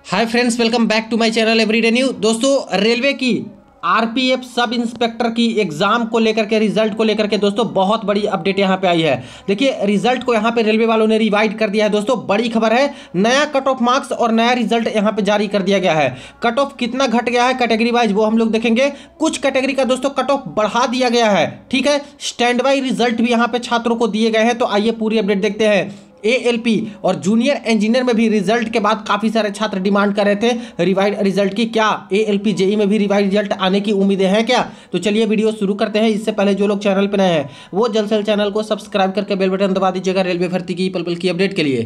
Hi friends, welcome back to my channel everyday new. दोस्तों, railway की RPF sub inspector की exam को लेकर के, रिजल्ट को लेकर के दोस्तों बहुत बड़ी अपडेट यहां पे आई है। देखिए, रिजल्ट को यहां पे रेलवे वालों ने रिवाइड कर दिया है। दोस्तों, बड़ी खबर है, नया कट ऑफ मार्क्स और नया रिजल्ट यहां पे जारी कर दिया गया है। कट ऑफ कितना घट गया है कैटेगरी वाइज वो हम लोग देखेंगे। कुछ कैटेगरी का दोस्तों कट ऑफ बढ़ा दिया गया है। ठीक है, स्टैंड बाई रिजल्ट भी यहां पे छात्रों को दिए गए हैं। तो आइए पूरी अपडेट देखते हैं। एएलपी और जूनियर इंजीनियर में भी रिजल्ट के बाद काफी सारे छात्र डिमांड कर रहे थे रिवाइड रिजल्ट की। क्या एएलपी जेई में भी रिवाइड रिजल्ट आने की उम्मीदें हैं क्या? तो चलिए वीडियो शुरू करते हैं। इससे पहले जो लोग चैनल पर नए हैं वो जल्द से जल्द चैनल को सब्सक्राइब करके बेल बटन दबा दीजिएगा रेलवे भर्ती की पल पल की अपडेट के लिए।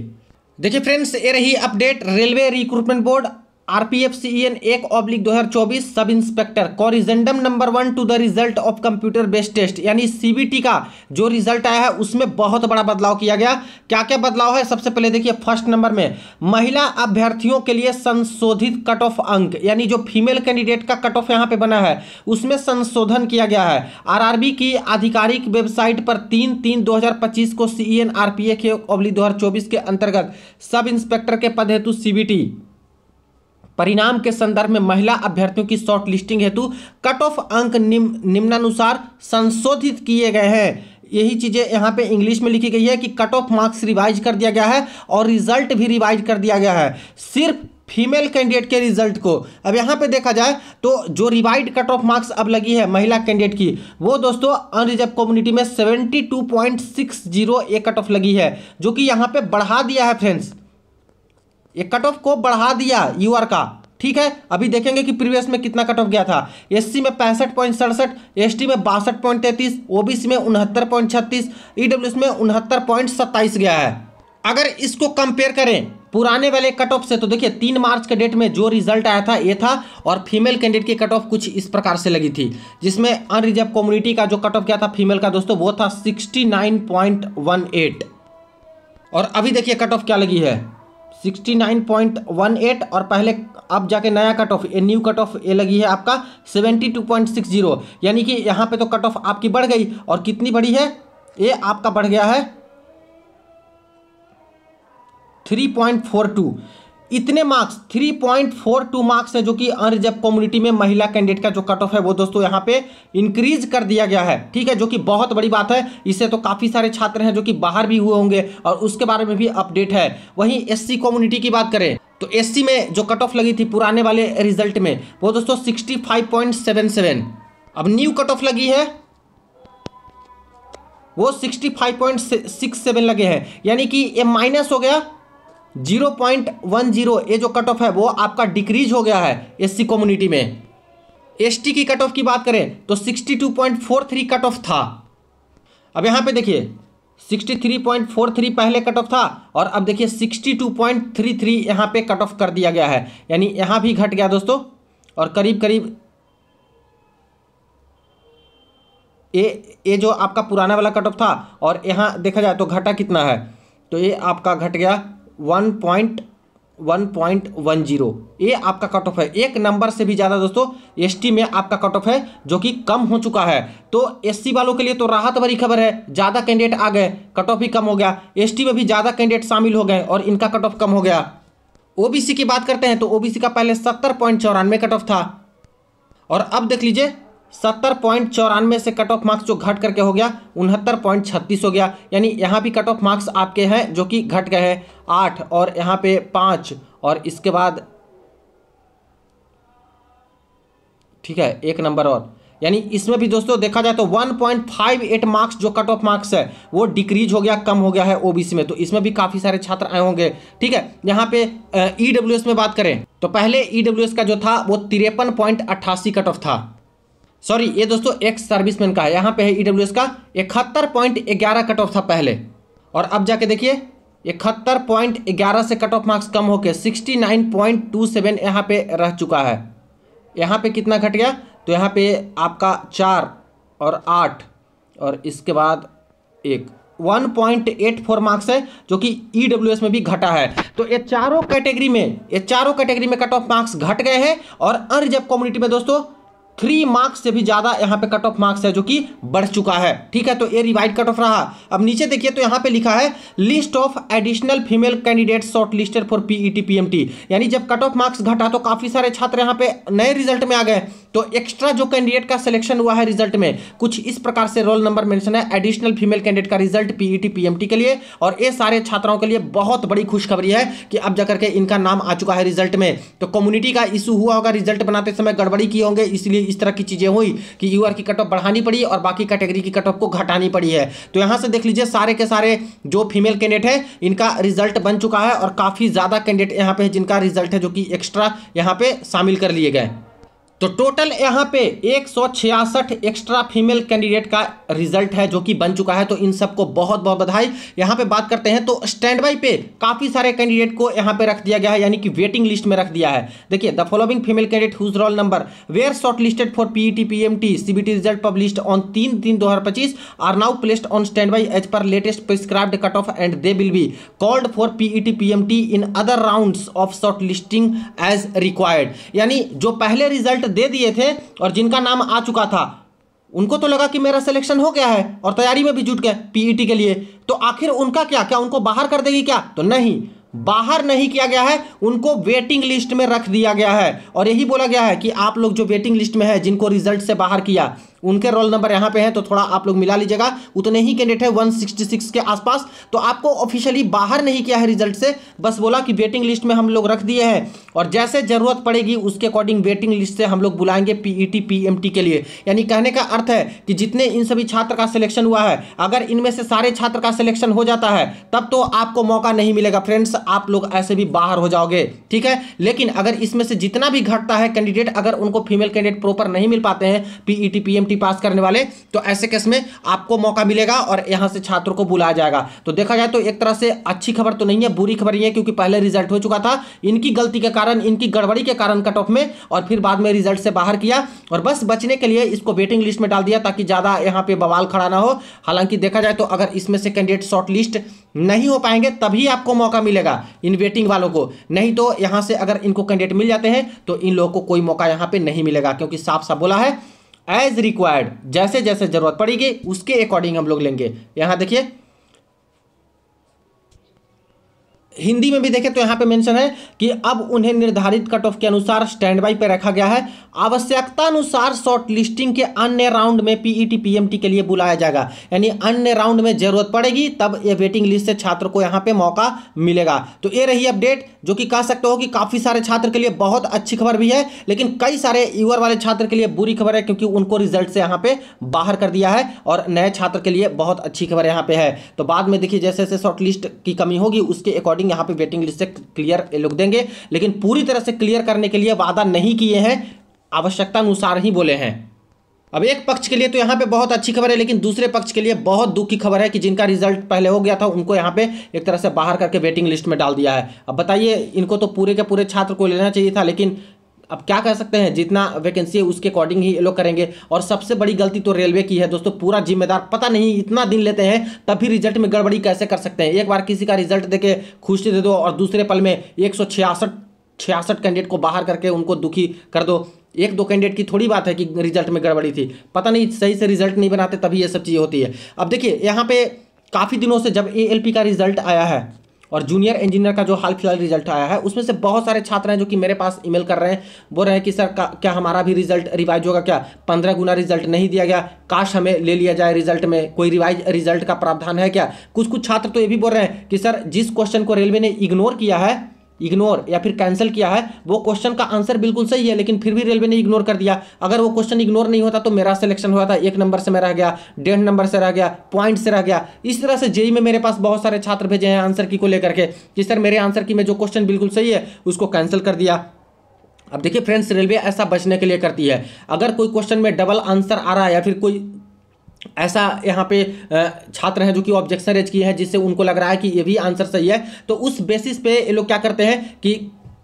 देखिए फ्रेंड्स, ये रही update. Railway recruitment board RPFCEN 1/2024 sub inspector corrigendum number 1 to the result of computer based test, यानी CBT का जो रिजल्ट आया है उसमें बहुत बड़ा बदलाव किया गया। क्या क्या बदलाव है? सबसे पहले देखिए, फर्स्ट नंबर में महिला अभ्यर्थियों के लिए संशोधित कट ऑफ अंक, यानी जो फीमेल कैंडिडेट का कट ऑफ यहाँ पे बना है उसमें संशोधन किया गया है। RRB की आधिकारिक वेबसाइट पर 3/3/2025 को CEN RPF/2024 के अंतर्गत सब इंस्पेक्टर के पद हेतु CBT परिणाम के संदर्भ में महिला अभ्यर्थियों की शॉर्ट लिस्टिंग हेतु कट ऑफ अंक निम्नानुसार संशोधित किए गए हैं। यही चीजें यहाँ पे इंग्लिश में लिखी गई है कि कट ऑफ मार्क्स रिवाइज कर दिया गया है और रिजल्ट भी रिवाइज कर दिया गया है, सिर्फ फीमेल कैंडिडेट के रिजल्ट को। अब यहाँ पे देखा जाए तो जो रिवाइड कट ऑफ मार्क्स अब लगी है महिला कैंडिडेट की, वो दोस्तों अनरिजर्व कम्युनिटी में 72.60 ये कट ऑफ लगी है, जो कि यहाँ पे बढ़ा दिया है फ्रेंड्स। ये कट ऑफ को बढ़ा दिया यूआर का। ठीक है, अभी देखेंगे कि प्रीवियस में कितना कट ऑफ गया था। एससी में 65.67, एसटी में 62.33, ओबीसी में 69.36, ईडब्ल्यूएस में 69.27 गया है। अगर इसको कंपेयर करें पुराने वाले कट ऑफ से तो देखिए 3 मार्च के डेट में जो रिजल्ट आया था ये था, और फीमेल कैंडिडेट की कट ऑफ कुछ इस प्रकार से लगी थी, जिसमें अनरिजर्व कम्युनिटी का जो कट ऑफ गया था फीमेल का दोस्तों वो था 69.18। और अभी देखिए कट ऑफ क्या लगी है, 69.18। और पहले अब जाके नया कट ऑफ, ये न्यू कट ऑफ ये लगी है आपका 72.60, यानी कि यहाँ पे तो कट ऑफ आपकी बढ़ गई। और कितनी बढ़ी है? ये आपका बढ़ गया है 3.42। इतने मार्क्स 3.42 मार्क्स है जो कि अनरिजर्व कम्युनिटी में महिला कैंडिडेट का जो कट ऑफ है वो दोस्तों यहाँ पे इंक्रीज कर दिया गया है। ठीक है, जो कि बहुत बड़ी बात है। इससे तो काफ़ी सारे छात्र हैं जो कि बाहर भी हुए होंगे और उसके बारे में भी अपडेट है। वहीं SC कम्युनिटी की बात करें तो SC में जो कट ऑफ लगी थी पुराने वाले रिजल्ट में वो दोस्तों 65.77। अब न्यू कट ऑफ लगी है वो 65.67 लगे हैं, यानी कि ये माइनस हो गया 0.10। ये जो कट ऑफ है वो आपका डिक्रीज हो गया है SC कम्युनिटी में। ST की कट ऑफ की बात करें तो 62.43 कट ऑफ था। अब यहाँ पे देखिए 63.43 पहले कट ऑफ था और अब देखिए 62.33 यहाँ पे कट ऑफ कर दिया गया है, यानी यहाँ भी घट गया दोस्तों। और करीब करीब ये जो आपका पुराना वाला कट ऑफ था और यहाँ देखा जाए तो घटा कितना है, तो ये आपका घट गया 1.10। ये आपका कट ऑफ है, एक नंबर से भी ज़्यादा दोस्तों ST में आपका कट ऑफ है जो कि कम हो चुका है। तो SC वालों के लिए तो राहत भरी खबर है, ज़्यादा कैंडिडेट आ गए, कट ऑफ भी कम हो गया। ST में भी ज़्यादा कैंडिडेट शामिल हो गए और इनका कट ऑफ कम हो गया। OBC की बात करते हैं तो OBC का पहले 70.94 कट ऑफ था और अब देख लीजिए 70.94 से कट ऑफ मार्क्स जो घट करके हो गया 69.36 हो गया, यानी यहाँ भी कट ऑफ मार्क्स आपके हैं जो कि घट गए हैं 8 और यहाँ पे 5 और इसके बाद ठीक है 1 नंबर और, यानी इसमें भी दोस्तों देखा जाए तो 1.58 मार्क्स जो कट ऑफ मार्क्स है वो डिक्रीज हो गया, कम हो गया है OBC में। तो इसमें भी काफ़ी सारे छात्र आए होंगे। ठीक है, यहाँ पे EWS में बात करें तो पहले EWS का जो था वो 53.88 कट ऑफ था। सॉरी, ये दोस्तों एक्स सर्विसमैन का है। यहाँ पे है EWS का 71.11 कट ऑफ था पहले, और अब जाके देखिए 71.11 से कट ऑफ मार्क्स कम होकर 69.27 यहाँ पे रह चुका है। यहाँ पे कितना घट गया? तो यहाँ पे आपका 4 और 8 और इसके बाद 1.84 मार्क्स है जो कि EWS में भी घटा है। तो ये चारों कैटेगरी में कट ऑफ मार्क्स घट गए हैं और अनरिजर्व कम्युनिटी में दोस्तों 3 मार्क्स से भी ज्यादा यहाँ पे कट ऑफ मार्क्स है जो कि बढ़ चुका है। ठीक है, तो ये रिवाइड कट ऑफ रहा। अब नीचे देखिए तो यहाँ पे लिखा है list of additional female candidate short listed for PET PMT, यानी जब कट ऑफ मार्क्स घटा तो काफी सारे छात्र यहाँ पे नए रिजल्ट में आ गए, तो एक्स्ट्रा जो कैंडिडेट का सिलेक्शन हुआ है रिजल्ट में कुछ इस प्रकार से रोल नंबर मेंशन है एडिशनल फीमेल कैंडिडेट का रिजल्ट पीईटी पीएमटी के लिए। और ये सारे छात्राओं के लिए बहुत बड़ी खुशखबरी है कि अब जाकर के इनका नाम आ चुका है रिजल्ट में। तो कम्युनिटी का इशू हुआ होगा, रिजल्ट बनाते समय गड़बड़ी किए होंगे, इसलिए इस तरह की चीजें हुई कि यूआर की कट ऑफ बढ़ानी पड़ी और बाकी कैटेगरी की कट ऑफ को घटानी पड़ी है। तो यहां से देख लीजिए सारे के सारे जो फीमेल कैंडिडेट है इनका रिजल्ट बन चुका है और काफी ज्यादा कैंडिडेट यहां पे जिनका रिजल्ट है जो कि एक्स्ट्रा यहां पे शामिल कर लिए गए। तो टोटल यहाँ पे 166 एक्स्ट्रा फीमेल कैंडिडेट का रिजल्ट है जो कि बन चुका है। तो इन सबको बहुत बहुत बधाई। यहाँ पे बात करते हैं तो स्टैंड बाई पे काफी सारे कैंडिडेट को यहाँ पे रख दिया गया है, यानी कि वेटिंग लिस्ट में रख दिया है। देखिए the following female candidate whose roll number were shortlisted for PET PMT CBT result published on 3/3/2025 are now placed on stand by as per latest prescribed cut off and they will be called for PET PMT in other rounds of shortlisting as required. यानी जो पहले result दे दिए थे और जिनका नाम आ चुका था उनको तो लगा कि मेरा सिलेक्शन हो गया है और तैयारी में भी जुट गए पीईटी के लिए, तो आखिर उनका क्या उनको बाहर कर देगी क्या? तो नहीं, बाहर नहीं किया गया है, उनको वेटिंग लिस्ट में रख दिया गया है। और यही बोला गया है कि आप लोग जो वेटिंग लिस्ट में है जिनको रिजल्ट से बाहर किया उनके रोल नंबर यहाँ पे हैं, तो थोड़ा आप लोग मिला लीजिएगा। उतने ही कैंडिडेट है 166 के आसपास, तो आपको ऑफिशियली बाहर नहीं किया है रिजल्ट से, बस बोला कि वेटिंग लिस्ट में हम लोग रख दिए हैं और जैसे जरूरत पड़ेगी उसके अकॉर्डिंग वेटिंग लिस्ट से हम लोग बुलाएंगे पीईटी पीएमटी के लिए। यानी कहने का अर्थ है कि जितने इन सभी छात्र का सिलेक्शन हुआ है, अगर इनमें से सारे छात्र का सिलेक्शन हो जाता है तब तो आपको मौका नहीं मिलेगा फ्रेंड्स, आप लोग ऐसे भी बाहर हो जाओगे। ठीक है, लेकिन अगर इसमें से जितना भी घटता है कैंडिडेट, अगर उनको फीमेल कैंडिडेट प्रॉपर नहीं मिल पाते हैं पीईटी पीएमटी पास करने वाले, तो ऐसे केस में आपको मौका मिलेगा और यहां से छात्रों को बुलाया जाएगा। तो देखा जाए तो एक तरह से अच्छी खबर तो नहीं है, बुरी खबर ही है, क्योंकि पहले रिजल्ट हो चुका था, इनकी गलती के कारण, इनकी गड़बड़ी के कारण कट ऑफ में, और फिर बाद में रिजल्ट से बाहर किया और बस बचने के लिए इसको वेटिंग लिस्ट में डाल दिया ताकि ज्यादा यहां पे बवाल खड़ा ना हो। हालांकि देखा जाए तो अगर इसमें से कैंडिडेट शॉर्ट लिस्ट नहीं हो पाएंगे तभी आपको मौका मिलेगा इन वेटिंग वालों को, नहीं तो यहां से अगर इनको कैंडिडेट मिल जाते हैं तो इन लोगों को कोई मौका यहां पे नहीं मिलेगा, क्योंकि साफ साफ बोला है एज रिक्वायर्ड, जैसे जैसे जरूरत पड़ेगी उसके अकॉर्डिंग हम लोग लेंगे। यहां देखिए हिंदी में भी देखें तो यहां पे मेंशन है कि अब उन्हें निर्धारित कट ऑफ के अनुसार स्टैंड बाई पे रखा गया है। आवश्यकता अनुसार शॉर्ट लिस्टिंग के अन्य राउंड में पीईटी पीएमटी के लिए बुलाया जाएगा, यानी अन्य राउंड में जरूरत पड़ेगी तब ये वेटिंग लिस्ट से छात्र को यहां पे मौका मिलेगा। तो ये रही अपडेट, जो कि कह सकते हो कि काफी सारे छात्र के लिए बहुत अच्छी खबर भी है, लेकिन कई सारे यूआर वाले छात्र के लिए बुरी खबर है, क्योंकि उनको रिजल्ट से यहाँ पे बाहर कर दिया है, और नए छात्र के लिए बहुत अच्छी खबर यहाँ पे है। तो बाद में देखिए जैसे जैसे शॉर्ट लिस्ट की कमी होगी उसके अकॉर्डिंग यहाँ पे वेटिंग लिस्ट से क्लियर लोग देंगे, लेकिन पूरी तरह से क्लियर करने के लिए वादा नहीं किए हैं, आवश्यकता अनुसार ही बोले हैं। अब एक पक्ष के लिए तो यहाँ पे बहुत अच्छी खबर है, लेकिन दूसरे पक्ष के लिए बहुत दुख की खबर है कि जिनका रिजल्ट पहले हो गया था उनको यहाँ पे एक तरह से बाहर करके वेटिंग लिस्ट में डाल दिया है। अब बताइए, इनको तो पूरे के पूरे छात्र को लेना चाहिए था, लेकिन अब क्या कह सकते हैं, जितना वैकेंसी है उसके अकॉर्डिंग ही ये लोग करेंगे। और सबसे बड़ी गलती तो रेलवे की है दोस्तों, पूरा जिम्मेदार, पता नहीं इतना दिन लेते हैं तब भी रिजल्ट में गड़बड़ी कैसे कर सकते हैं। एक बार किसी का रिजल्ट देके खुशी दे दो और दूसरे पल में 166 कैंडिडेट को बाहर करके उनको दुखी कर दो। एक दो कैंडिडेट की थोड़ी बात है कि रिजल्ट में गड़बड़ी थी, पता नहीं सही से रिजल्ट नहीं बनाते तभी ये सब चीज़ें होती है। अब देखिए यहाँ पे काफ़ी दिनों से जब एएलपी का रिजल्ट आया है और जूनियर इंजीनियर का जो हाल फिलहाल रिजल्ट आया है, उसमें से बहुत सारे छात्र हैं जो कि मेरे पास ईमेल कर रहे हैं, बोल रहे हैं कि सर क्या हमारा भी रिजल्ट रिवाइज होगा क्या? 15 गुना रिजल्ट नहीं दिया गया, काश हमें ले लिया जाए रिजल्ट में, कोई रिवाइज रिजल्ट का प्रावधान है क्या? कुछ छात्र तो ये भी बोल रहे हैं कि सर जिस क्वेश्चन को रेलवे ने इग्नोर या फिर कैंसिल किया है, वो क्वेश्चन का आंसर बिल्कुल सही है, लेकिन फिर भी रेलवे ने इग्नोर कर दिया। अगर वो क्वेश्चन इग्नोर नहीं होता तो मेरा सिलेक्शन हुआ था, 1 नंबर से मैं रह गया, 1.5 नंबर से रह गया, पॉइंट से रह गया। इस तरह से जेईई में मेरे पास बहुत सारे छात्र भेजे हैं आंसर की को लेकर के कि सर मेरे आंसर की में जो क्वेश्चन बिल्कुल सही है उसको कैंसिल कर दिया। अब देखिए फ्रेंड्स, रेलवे ऐसा बचने के लिए करती है, अगर कोई क्वेश्चन में डबल आंसर आ रहा है या फिर कोई ऐसा यहाँ पे छात्र हैं जो कि ऑब्जेक्शन रेज किए हैं जिससे उनको लग रहा है कि ये भी आंसर सही है, तो उस बेसिस पे ये लोग क्या करते हैं कि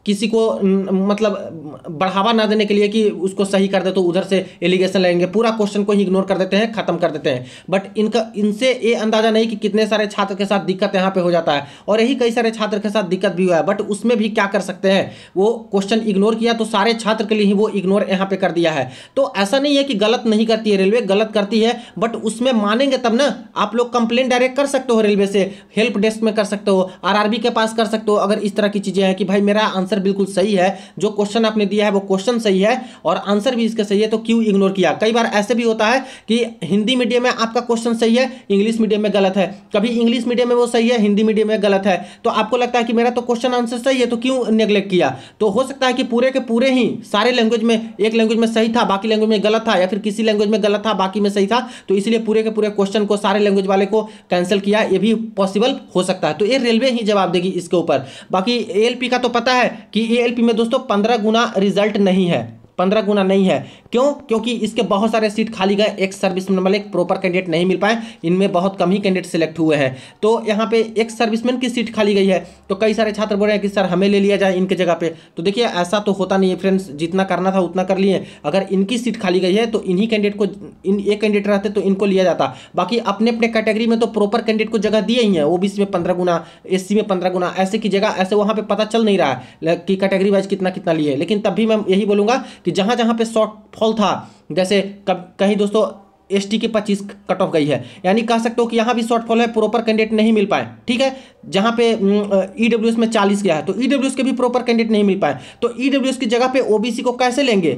किसी को मतलब बढ़ावा ना देने के लिए कि उसको सही कर दे तो उधर से एलिगेशन लगेंगे, पूरा क्वेश्चन को ही इग्नोर कर देते हैं, खत्म कर देते हैं। बट इनसे ये अंदाजा नहीं कि कितने सारे छात्र के साथ दिक्कत यहाँ पे हो जाता है, और यही कई सारे छात्र के साथ दिक्कत भी हुआ है। बट उसमें भी क्या कर सकते हैं, वो क्वेश्चन इग्नोर किया तो सारे छात्र के लिए ही वो इग्नोर यहाँ पे कर दिया है। तो ऐसा नहीं है कि गलत नहीं करती है रेलवे, गलत करती है, बट उसमें मानेंगे तब ना। आप लोग कंप्लेंट डायरेक्ट कर सकते हो रेलवे से, हेल्प डेस्क में कर सकते हो, आरआरबी के पास कर सकते हो। अगर इस तरह की चीजें हैं कि भाई मेरा आंसर बिल्कुल सही है, जो क्वेश्चन आपने दिया है वो क्वेश्चन सही है और आंसर भी इसका सही है, तो क्यों इग्नोर किया। कई बार ऐसे भी होता है कि हिंदी मीडियम में आपका क्वेश्चन सही है, इंग्लिश मीडियम में गलत है, कभी इंग्लिश मीडियम में वो सही है, हिंदी मीडियम में गलत है। तो आपको लगता है कि मेरा तो क्वेश्चन आंसर सही है, तो क्यों नेग्लेक्ट किया। तो हो सकता है कि पूरे के पूरे ही सारे लैंग्वेज में, एक लैंग्वेज में सही था बाकी लैंग्वेज में गलत था, या फिर किसी लैंग्वेज में गलत था बाकी में सही था, तो इसलिए पूरे के पूरे क्वेश्चन को सारे लैंग्वेज वाले को कैंसिल किया। ये भी पॉसिबल हो सकता है। तो ये रेलवे ही जवाब देगी इसके ऊपर। बाकी एएलपी का तो पता है कि एएलपी में दोस्तों 15 गुना रिजल्ट नहीं है, 15 गुना नहीं है। क्यों? क्योंकि इसके बहुत सारे सीट खाली गए, एक सर्विसमैन वाले एक प्रॉपर कैंडिडेट नहीं मिल पाए, इनमें बहुत कम ही कैंडिडेट सिलेक्ट हुए हैं। तो यहाँ पे एक सर्विसमैन की सीट खाली गई है, तो कई सारे छात्र बोल रहे हैं कि सर हमें ले लिया जाए इनके जगह पे। तो देखिए ऐसा तो होता नहीं है फ्रेंड्स, जितना करना था उतना कर लिए। अगर इनकी सीट खाली गई है तो इन्हीं कैंडिडेट को, एक कैंडिडेट रहते तो इनको लिया जाता। बाकी अपने अपने कैटेगरी में तो प्रॉपर कैंडिडेट को जगह दिए ही है, ओबीसी में 15 गुना, एससी में 15 गुना, ऐसे की जगह ऐसे वहाँ पे पता चल नहीं रहा है कि कैटेगरी वाइज कितना कितना लिए। लेकिन तब भी मैं यही बोलूँगा कि जहाँ जहाँ पे शॉर्टफॉल था, जैसे कहीं दोस्तों एसटी की 25 कट ऑफ गई है, यानी कह सकते हो कि यहाँ भी शॉर्टफॉल है, प्रॉपर कैंडिडेट नहीं मिल पाए। ठीक है, जहाँ पे ईडब्ल्यूएस में 40 गया है तो ईडब्ल्यूएस के भी प्रॉपर कैंडिडेट नहीं मिल पाए, तो ईडब्ल्यूएस की जगह पे ओबीसी को कैसे लेंगे।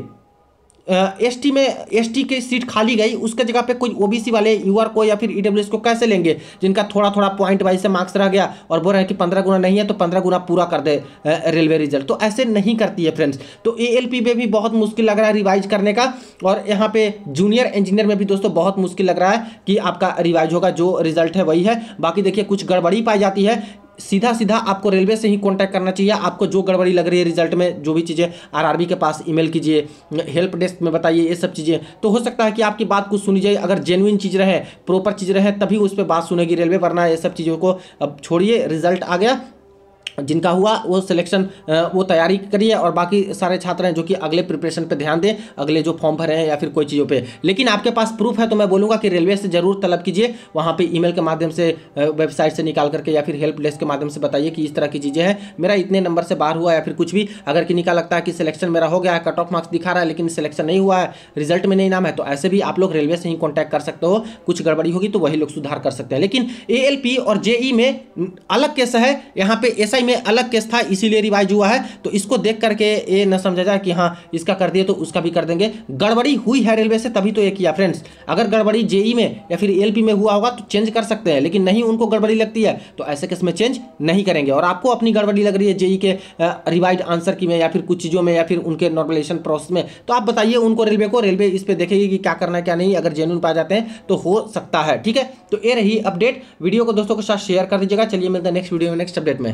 एसटी में एसटी की सीट खाली गई, उसके जगह पे कोई ओबीसी वाले यूआर को या फिर ईडब्ल्यूएस को कैसे लेंगे, जिनका थोड़ा थोड़ा पॉइंट वाइज से मार्क्स रह गया और बोल रहे हैं कि 15 गुना नहीं है तो 15 गुना पूरा कर दे रेलवे रिजल्ट। तो ऐसे नहीं करती है फ्रेंड्स। तो एएलपी में भी बहुत मुश्किल लग रहा है रिवाइज करने का, और यहाँ पे जूनियर इंजीनियर में भी दोस्तों बहुत मुश्किल लग रहा है कि आपका रिवाइज होगा, जो रिजल्ट है वही है। बाकी देखिए कुछ गड़बड़ी पाई जाती है, सीधा सीधा आपको रेलवे से ही कांटेक्ट करना चाहिए। आपको जो गड़बड़ी लग रही है रिजल्ट में, जो भी चीज़ें, आरआरबी के पास ईमेल कीजिए, हेल्प डेस्क में बताइए, ये सब चीज़ें। तो हो सकता है कि आपकी बात कुछ सुनी जाए, अगर जेन्युइन चीज़ रहे, प्रॉपर चीज़ रहे, तभी उस पर बात सुनेगी रेलवे, वरना ये सब चीज़ों को अब छोड़िए। रिजल्ट आ गया, जिनका हुआ वो सिलेक्शन, वो तैयारी करिए, और बाकी सारे छात्र हैं जो कि अगले प्रिपरेशन पे ध्यान दें, अगले जो फॉर्म भरे हैं या फिर कोई चीज़ों पे। लेकिन आपके पास प्रूफ है तो मैं बोलूँगा कि रेलवे से जरूर तलब कीजिए, वहाँ पे ईमेल के माध्यम से, वेबसाइट से निकाल करके, या फिर हेल्प डेस्क के माध्यम से बताइए कि इस तरह की चीज़ें हैं, मेरा इतने नंबर से बाहर हुआ, या फिर कुछ भी। अगर किन्हीं का लगता है कि सिलेक्शन मेरा हो गया है, कट ऑफ मार्क्स दिखा रहा है लेकिन सिलेक्शन नहीं हुआ है, रिजल्ट में नहीं नाम है, तो ऐसे भी आप लोग रेलवे से ही कॉन्टैक्ट कर सकते हो। कुछ गड़बड़ी होगी तो वही लोग सुधार कर सकते हैं। लेकिन एएलपी और जेई में अलग केस है, यहाँ पे एसआई में अलग केस था, इसीलिए रिवाइज हुआ है। तो इसको देख करके ये न समझा जाए कि हाँ इसका कर दिए तो उसका भी कर देंगे। गड़बड़ी हुई है रेलवे से तभी तो ये किया फ्रेंड्स। अगर गड़बड़ी जेई में या फिर एएलपी में हुआ होगा तो चेंज कर सकते हैं, लेकिन नहीं, उनको गड़बड़ी लगती है तो ऐसे केस में चेंज नहीं करेंगे। और आपको अपनी गड़बड़ी लग रही है जेई के रिवाइज आंसर की में, या फिर कुछ चीज़ों में, या फिर उनके नॉर्मलाइजेशन प्रोसेस में, तो आप बताइए उनको, रेलवे को। रेलवे इस पर देखेगी कि क्या करना है क्या नहीं। अगर जेन्युइन पा जाते हैं तो हो सकता है। ठीक है, तो ये रही अपडेट। वीडियो को दोस्तों के साथ शेयर कर दीजिएगा। चलिए मिलते हैं नेक्स्ट वीडियो में नेक्स्ट अपडेट में।